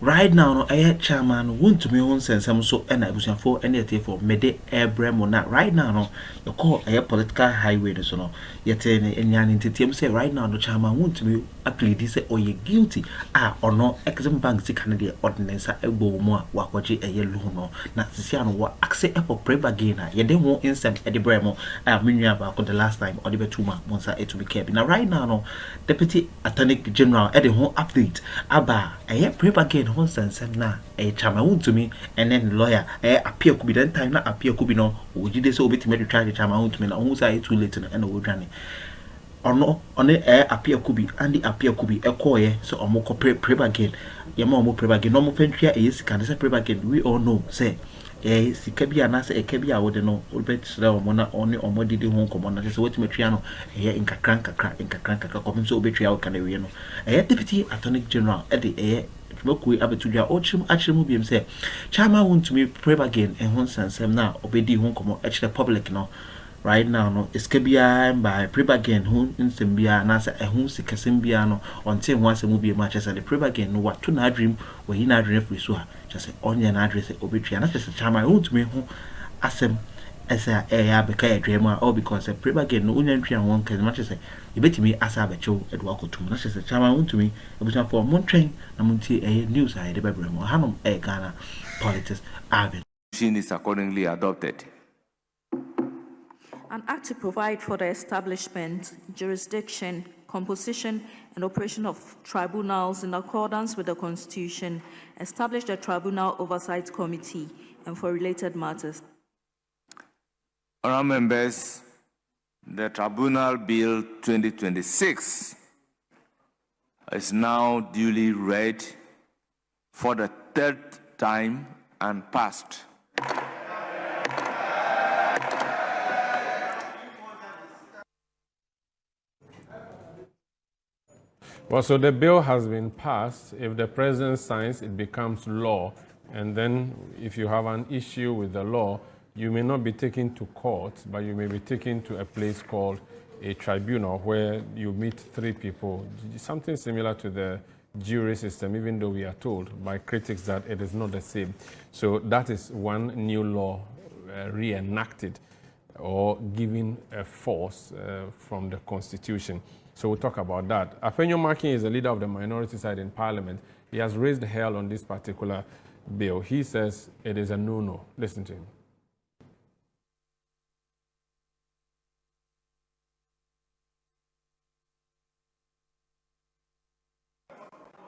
right now no chairman Wontumi won sensem so and abusuafo and yet for mede ebremo na right now no you call political highway so no yet enyan ntetiam say right now no chairman Wontumi appeal say oye guilty or no Exim bank si Canada ordinance egbo mu a wakoje loan no na sisia no wa access for prep again na ye de ho insem edebremo menua ba the last time or the betuma monsa to be kept now right now no deputy attorney general e de ho update aba prep again ho sensem na chairman Wontumi and then lawyer appear could be then time na appear could be no we dey say obetime to try the chairman Wontumi na who say too late na we dwane ono appear could be and the appear could be ekoye so omoko prep again yema omo prep again no mo fentria can say prep again we all know say sika bia na say ekabia wo de no obetire omo na oni omo didi ho nkomo na say wetima tria no nkakran kom so obetria wo kana we no deputy attorney general de Mokwe abetudwa ochim achiremu biem say chairman Wontumi prep again ho sansem na obedi ho nkomo the public no right now no eskabia by prep again who insem bia na say ehun sikasem bia no onte ho asem biem a chese the prep again no what to na dream we na dream free so a chese onye na address obetria na chese chairman Wontumi ho asem esa ya beka ya dream all because the prep again no onye ntwa won kan ma chese ebetimi asa abecho edwa kotum na chese chairman Wontumi ebucha for montren na monti news a de bebrem hanom Ghana politics aven is accordingly adopted. An act to provide for the establishment, jurisdiction, composition, and operation of tribunals in accordance with the Constitution, establish the Tribunal Oversight Committee, and for related matters. Honourable members, the Tribunal Bill 2026 is now duly read for the third time and passed. Well, so the bill has been passed. If the president signs, it becomes law. And then if you have an issue with the law, you may not be taken to court, but you may be taken to a place called a tribunal where you meet 3 people, something similar to the jury system, even though we are told by critics that it is not the same. So that is one new law reenacted or given a force from the Constitution. So we'll talk about that. Afenyo Makin is the leader of the minority side in Parliament. He has raised hell on this particular bill. He says it is a no-no. Listen to him.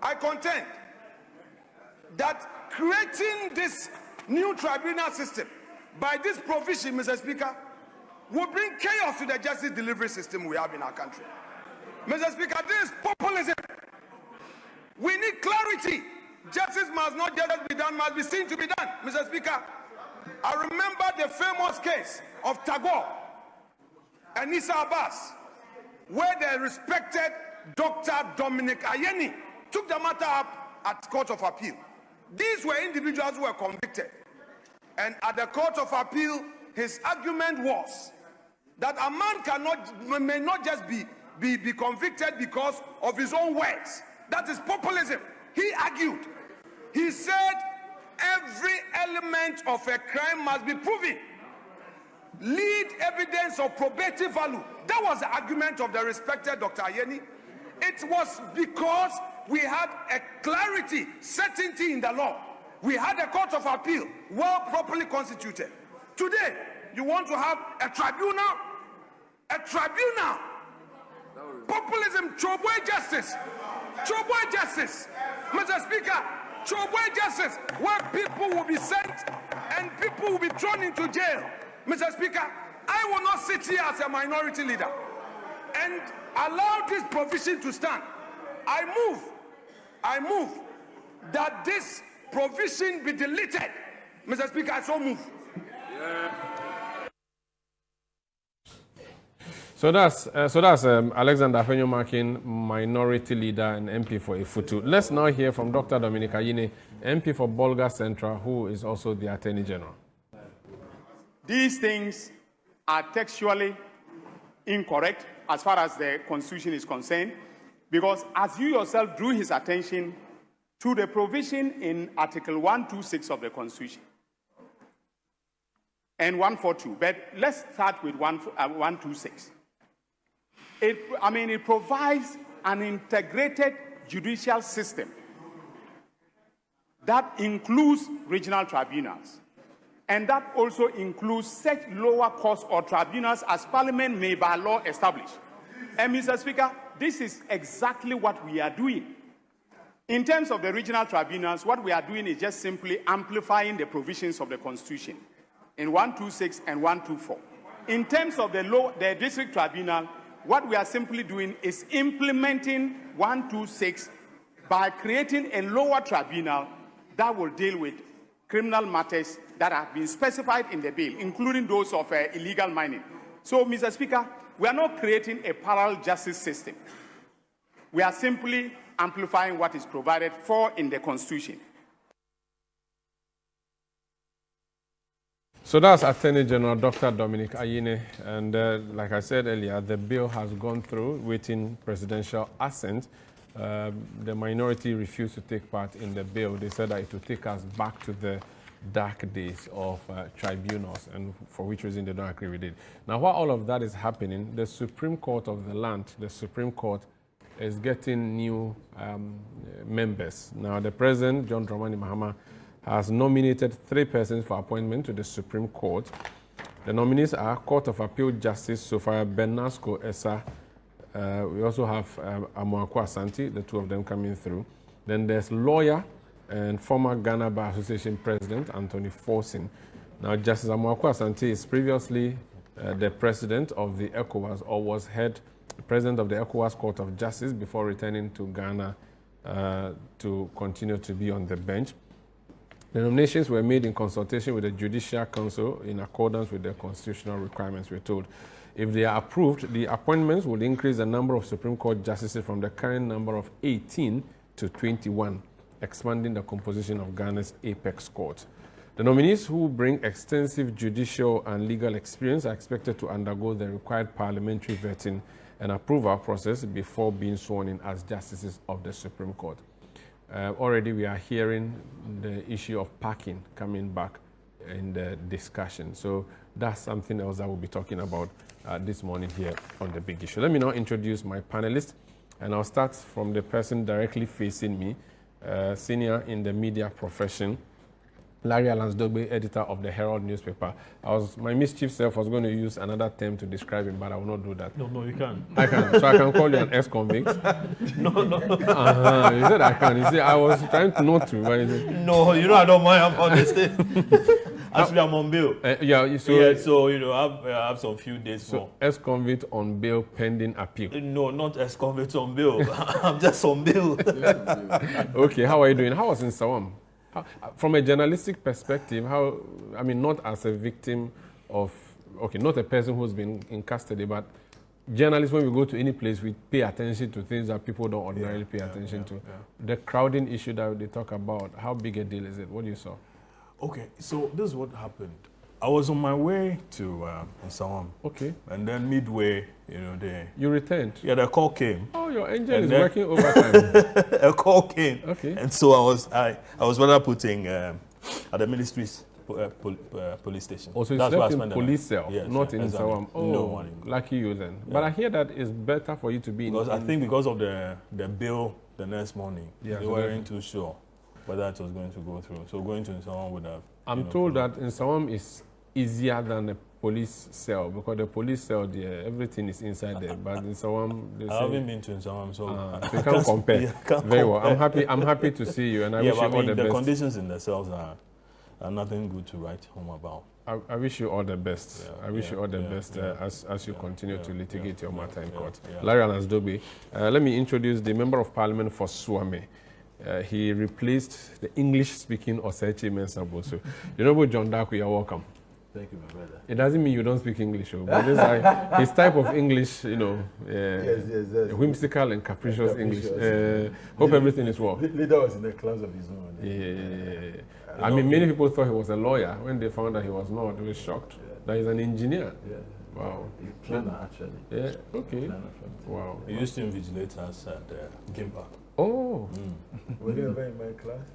I contend that creating this new tribunal system by this provision, Mr. Speaker, will bring chaos to the justice delivery system we have in our country. Mr. Speaker, this is populism. We need clarity. Justice must not just be done, must be seen to be done. Mr. Speaker, I remember the famous case of Tagore and Issa Abbas, where the respected Dr. Dominic Ayeni took the matter up at Court of Appeal. These were individuals who were convicted. And at the Court of Appeal, his argument was that a man may not just be convicted because of his own words. That is populism. He argued. He said every element of a crime must be proven. Lead evidence of probative value. That was the argument of the respected Dr. Ayeni. It was because we had a clarity, certainty in the law. We had a Court of Appeal, well properly constituted. Today, you want to have a tribunal? A tribunal. Populism, Choboy justice. Choboy justice. Mr. Speaker, Choboy justice, where people will be sent and people will be thrown into jail. Mr. Speaker, I will not sit here as a minority leader and allow this provision to stand. I move that this provision be deleted. Mr. Speaker, I so move. Yeah. So that's Alexander Afenyo Makin, minority leader and MP for Ifutu. Let's now hear from Dr. Dominic Ayine, MP for Bolga Central, who is also the Attorney General. These things are textually incorrect as far as the Constitution is concerned, because as you yourself drew his attention to the provision in Article 126 of the Constitution and 142. But let's start with 126. It provides an integrated judicial system that includes regional tribunals, and that also includes such lower courts or tribunals as Parliament may by law establish. And Mr. Speaker, this is exactly what we are doing. In terms of the regional tribunals, what we are doing is just simply amplifying the provisions of the Constitution in 126 and 124. In terms of the district tribunal, what we are simply doing is implementing 126 by creating a lower tribunal that will deal with criminal matters that have been specified in the bill, including those of illegal mining. So, Mr. Speaker, we are not creating a parallel justice system. We are simply amplifying what is provided for in the Constitution. So that's Attorney General Dr. Dominic Ayine, and like I said earlier, the bill has gone through waiting presidential assent. The minority refused to take part in the bill. They said that it would take us back to the dark days of tribunals, and for which reason they don't agree with it. Now, while all of that is happening, the Supreme Court of the land, the Supreme Court, is getting new members. Now, the President, John Dramani Mahama, has nominated 3 persons for appointment to the Supreme Court. The nominees are Court of Appeal Justice Sophia Bernasco Essa. We also have Amoako Asante, the 2 of them coming through. Then there's lawyer and former Ghana Bar Association President Anthony Forson. Now, Justice Amoako Asante is previously the president of the ECOWAS, or was head president of the ECOWAS Court of Justice before returning to Ghana to continue to be on the bench. The nominations were made in consultation with the Judicial Council in accordance with the constitutional requirements, we're told. If they are approved, the appointments will increase the number of Supreme Court justices from the current number of 18 to 21, expanding the composition of Ghana's apex court. The nominees, who bring extensive judicial and legal experience, are expected to undergo the required parliamentary vetting and approval process before being sworn in as justices of the Supreme Court. Already we are hearing the issue of parking coming back in the discussion. So that's something else that we'll be talking about this morning here on The Big Issue. Let me now introduce my panelists, and I'll start from the person directly facing me, senior in the media profession, Larry Alansdogbe, editor of the Herald newspaper. My mischief self was going to use another term to describe him, but I will not do that. No, you can't. I can. So I can call you an ex-convict? No. You said I can. You see, I was trying to not to, but you said, No, I don't mind. I'm honest. Actually, I'm on bail. So I have some few days more. Ex-convict on bail pending appeal. No, not ex-convict on bail. I'm just on bail. Okay, how are you doing? How was in Sawam? From a journalistic perspective, not as a victim of, not a person who's been in custody, but journalists, when we go to any place, we pay attention to things that people don't ordinarily pay attention to. The crowding issue that they talk about, how big a deal is it? What do you saw? Okay, so this is what happened. I was on my way to Nsawam. Okay. And then midway, You returned? Yeah, the call came. Oh, your engine is working overtime. A call came. Okay. And so I was rather putting at the ministry's police station. Also, you slept in police cell, not in Nsawam. Oh, no, lucky you then. Yeah. But I hear that it's better for you to be because I think because of the bill the next morning, they weren't too sure whether it was going to go through. So going to Nsawam would have... I'm told that Nsawam is easier than a police cell, because the police cell there, everything is inside there. But in Nsawam, I haven't been to Nsawam, so you can't compare. Very well. I'm happy to see you, and I wish you all the best. The conditions in the cells are nothing good to write home about. I wish you all the best. I wish you all the best as you continue to litigate your matter in court. Larry Alansdogbe, let me introduce the Member of Parliament for Suame. He replaced the English-speaking Osechi Mensah-Boso. John Daku, you're welcome. Thank you, my brother. It doesn't mean you don't speak English, but his type of English, whimsical and capricious English. Hope everything is well. Leader was in the class of his own. Yeah. Many people thought he was a lawyer. When they found that he was not, they were shocked. That he's an engineer. Yeah. Wow. Planner, actually. Yeah, okay. Planner. Wow. He used to invigilate us at Gimpa. Oh. Were you ever in my class?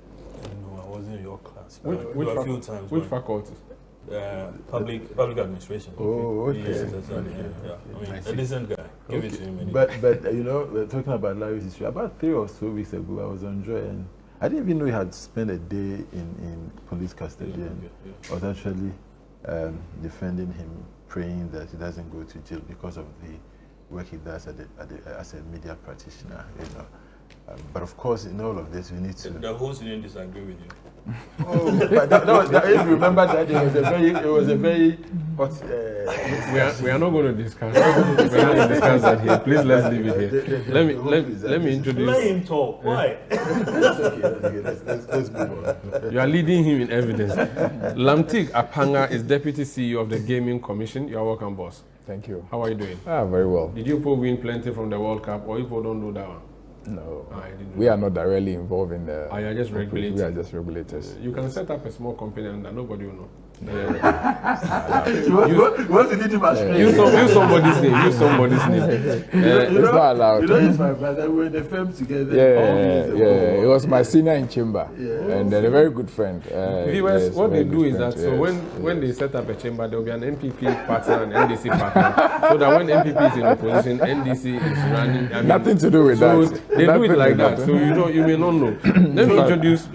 No, I wasn't in your class. Which a few times. Which faculty? Public administration. Oh, okay. Yes, exactly. Yeah. I mean, a decent guy. Give it to him. Anyway. But you know, we're talking about Larry's history. About 3 or so weeks ago, I was on Joy, and I didn't even know he had spent a day in police custody. And I was actually defending him, praying that he doesn't go to jail because of the work he does as a media practitioner. You know. But of course, in all of this, we need to. The host didn't disagree with you. Oh, but if you remember that, it was a very hot. We are not going to discuss. We are not going to discuss that here. Please, let's leave it here. Let me introduce. Let him talk. Why? That's okay. Let's move on. You are leading him in evidence. Lamtik Apanga is Deputy CEO of the Gaming Commission. You are welcome, boss. Thank you. How are you doing? Very well. Did you people win plenty from the World Cup, or you people don't do that one? No, we are not directly involved in the. You are just regulators. We are just regulators. You can set up a small company and nobody will know. Use somebody's name. Use somebody's name. It's not allowed. You know, it's my brother. We're in the firm together. Yeah. It was my senior in chamber, and they're a very good friend. Viewers, what they do is that when they set up a chamber, there will be an MPP partner and NDC partner, so that when MPP is in opposition, NDC is running. Nothing to do with that. They do it like that, so you may not know. Let me introduce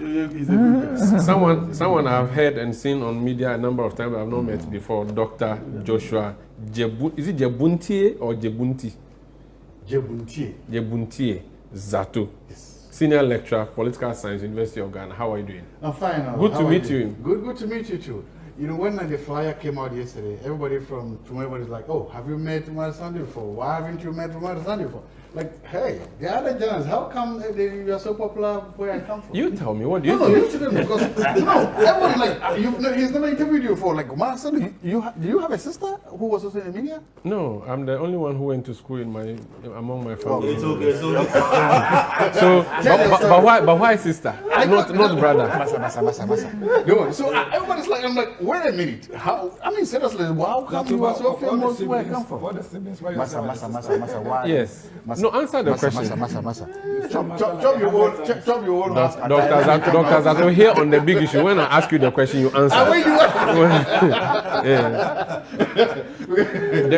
someone I've heard and seen on media a number of times. I've not met before. Dr. Joshua is it Jebuntie or Jebunti? Jebuntie Zato. Yes. Senior lecturer, political science, University of Ghana. How are you doing? I'm fine. Good to meet you. Good to meet you too. You know, when the flyer came out yesterday, everybody from everybody's like, "Oh, have you met Umar Sandy before? Why haven't you met Umar Sandy before?" Like, hey, the other journalists, how come you are so popular where I come from? You tell me, what do you think? No, you shouldn't, because everyone like he's never interviewed you before. Like, Umar Sandy, do you have a sister who was also in the media? No, I'm the only one who went to school among my family. It's okay. But why sister? Not brother. Masa. No, so everybody's like, I'm like, wait a minute. How? I mean, seriously, how come you are so famous where I come from? Masa. Why? Yes. No, answer the question. Masa. Chop your own house. Dr. Zato, here on the big issue, when I ask you the question, you answer.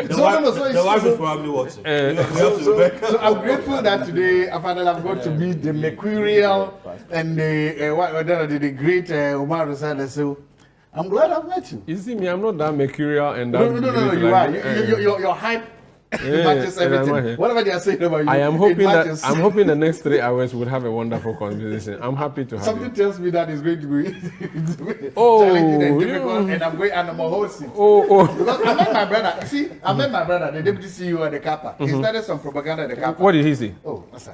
The wife is probably watching. So I'm grateful that today I've got to meet the mercurial and the great Umar Sandy. So I'm glad I've met you. You see me, I'm not that mercurial and that. No, you are. Your hype. Matches everything. Whatever they are saying about you, I'm hoping the next 3 hours we'll have a wonderful conversation. I'm happy to have Something tells me that it's going to be challenging and difficult, and I'm a host. Because I met my brother. See, the deputy CEO at the Kappa. He started some propaganda at the Kappa. What did he say?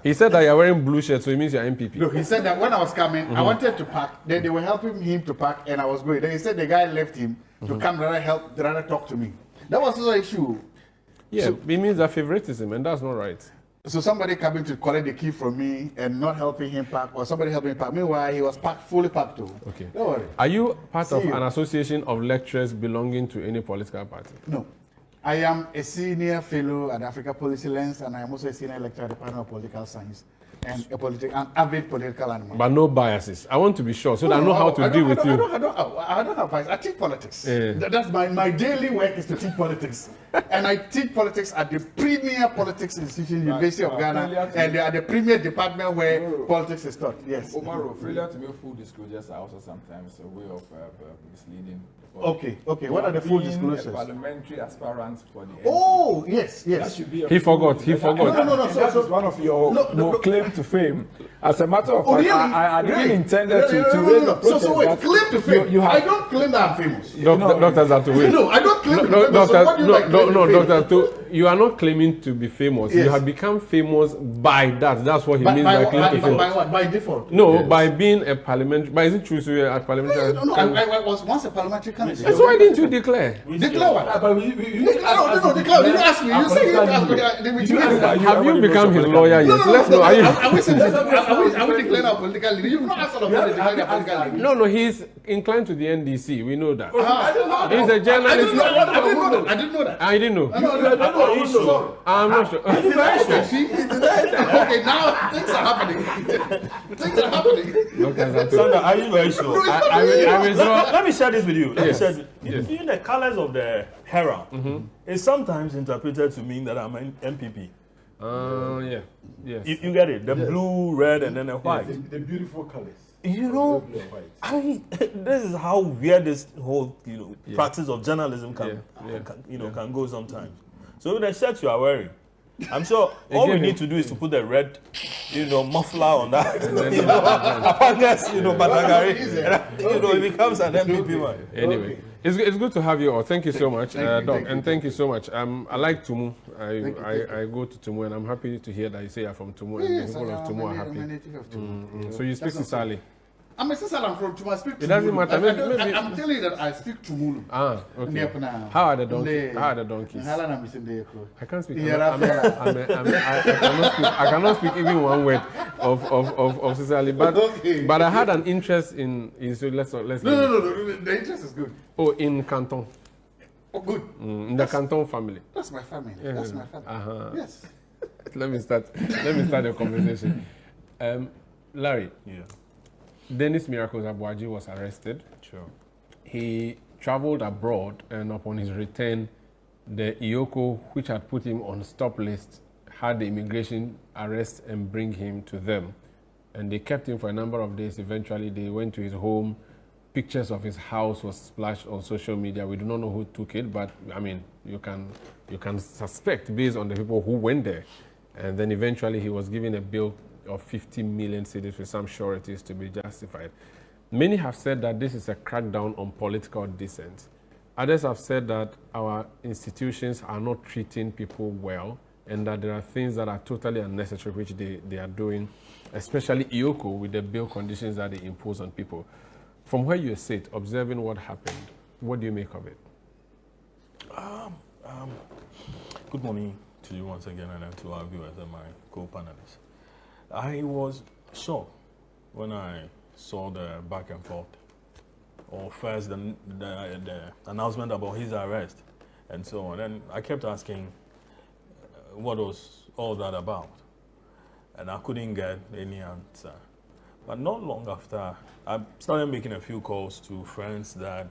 He said that you're wearing blue shirt, so it means you're MPP. No, he said that when I was coming, I wanted to park. Then they were helping him to park, and I was going. Then he said the guy left him to come rather talk to me. That was also an issue. Yeah, so, it means a favoritism, and that's not right. So somebody coming to collect the key from me and not helping him park, or somebody helping him park. Meanwhile, he was fully parked too. Okay. Don't worry. Are you part of an association of lecturers belonging to any political party? No. I am a senior fellow at Africa Policy Lens, and I am also a senior lecturer at the Department of Political Science. And an avid political animal. But no biases. I want to be sure so that I know how to deal with you. I don't have biases. I teach politics. That's my daily work is to teach politics. And I teach politics at the premier politics institution, University of Ghana, and at the premier department where politics is taught. Yes. Omaro, failure to make full disclosures are also sometimes a way of misleading. Okay. What are the full disclosures? Parliamentary aspirants for the. Oh, yes. He forgot. No. That is one of your claim to fame. As a matter of fact, I didn't intend to raise the protest. So wait, claim to fame. I don't claim that I'm famous. Dr. Zato, no, I don't claim to be famous. Dr. Zato, you are not claiming to be famous. Yes. You have become famous by that. That's what he means by claiming to fame. By what? By default? No, yes. By being a parliamentary. But is it true so you're a parliamentary? No, I was once a parliamentary candidate. So why didn't you declare? Declare what? No, declare. You didn't ask me. You said you didn't ask me. Have you become his lawyer yet? Let's know. Are we declaring our political leader? You've not asked us about declaring our political leader. No, he's inclined to the NDC. We know that. He's a journalist. I didn't know that. I didn't know. Are you sure? I'm not sure. See, okay, now things are happening. Things are happening. Sandra, are you very sure? Let me share this with you. Even the colors of the herald is sometimes interpreted to mean that I'm an MPP. Yeah. Yes. You get it? The blue, red, and then the white. The beautiful colors. You know, this is how weird this whole practice of journalism can go sometimes. So with the shirt you are wearing, I'm sure all we need to do is to put the red, muffler on that. It becomes an MPP one. Anyway, it's good to have you all. Thank you so much, Doc, and thank you so much. I like Tumu. I go to Tumu, and I'm happy to hear that you say you're from Tumu, and the people of Tumu are happy. So you speak Sisali. I'm a sister. I'm from Tumu. I speak Tumu. It doesn't matter. I'm telling you that I speak Tumu. Okay. How are the donkeys? I can't speak. I cannot speak even one word of Sisali. But I had an interest in. So let's. No. The interest is good. Oh, in Canton. Oh, good. In the Canton family. That's my family. That's my family. Yes. Let me start the conversation. Larry. Yeah. Dennis Miracles Abuaji was arrested. Sure. He traveled abroad, and upon his return, the IOCO, which had put him on stop list, had the immigration arrest and bring him to them. And they kept him for a number of days. Eventually, they went to his home. Pictures of his house was splashed on social media. We do not know who took it, but I mean, you can suspect based on the people who went there. And then eventually, he was given a bill of 50 million cedis with some sureties to be justified. Many have said that this is a crackdown on political dissent. Others have said that our institutions are not treating people well, and that there are things that are totally unnecessary which they are doing, especially IOCO with the bail conditions that they impose on people. From where you sit, observing what happened, what do you make of it? Good morning to you once again, and to our viewers and my co-panelists. I was shocked when I saw the back and forth, or first the announcement about his arrest and so on. And I kept asking, what was all that about? And I couldn't get any answer. But not long after, I started making a few calls to friends that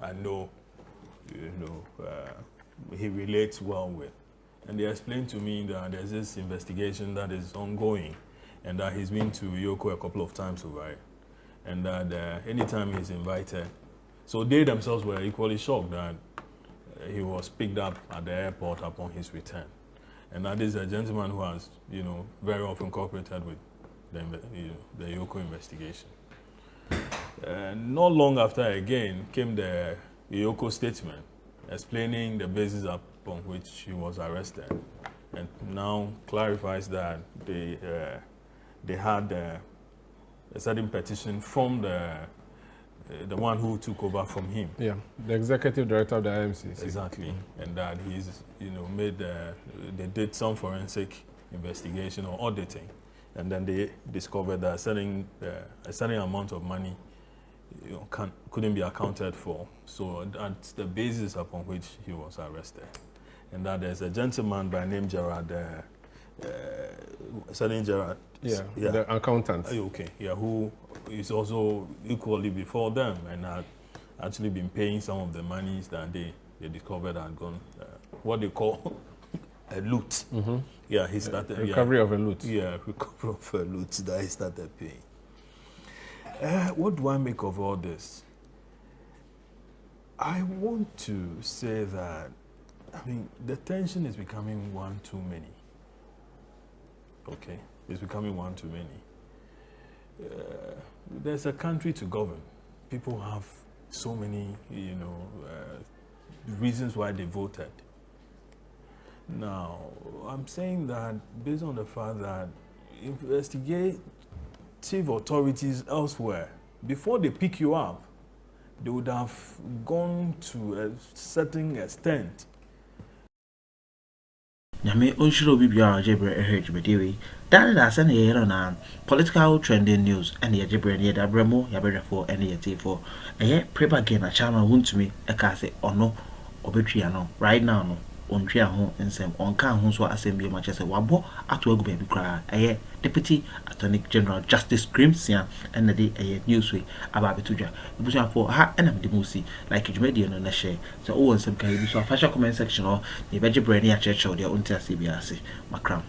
I know, he relates well with. And they explained to me that there's this investigation that is ongoing, and that he's been to IOCO a couple of times already, and that anytime he's invited. So they themselves were equally shocked that he was picked up at the airport upon his return. And that is a gentleman who has, very often cooperated with the IOCO investigation. Not long after, again, came the IOCO statement explaining the basis upon which he was arrested, and now clarifies that they had a certain petition from the one who took over from him. Yeah, the executive director of the IMC. Exactly, and that he's they did some forensic investigation or auditing, and then they discovered that a certain amount of money couldn't be accounted for. So that's the basis upon which he was arrested, and that there's a gentleman by name Gerard. Certain Gerard. Yeah, the accountant. Okay, yeah, who is also equally before them and had actually been paying some of the monies that they discovered had gone, what they call a loot. Mm-hmm. Yeah, he started. Recovery of a loot. Yeah, recovery of a loot that he started paying. What do I make of all this? I want to say that, the tension is becoming one too many. Okay, it's becoming one too many. There's a country to govern. People have so many, reasons why they voted. Now, I'm saying that based on the fact that investigative authorities elsewhere, before they pick you up, they would have gone to a certain extent. Nyame onshiro bibia jebre ehejbedewi that send here on political trending news and the jebre near the bremo yabrefo and the T4 paper again a chama Wontumi e ka say ono obetria no right now no on tria ho nsem on kan ho so asem bi ma che se wabo ato agu baby kra eye deputy attorney general justice Grimsia and the news way about betudwa ebusa for ha enam de musi like dwumadi no na share so o nsem kan bi so fashion comment section or the beje brand ya church or the unti ase bi ase makram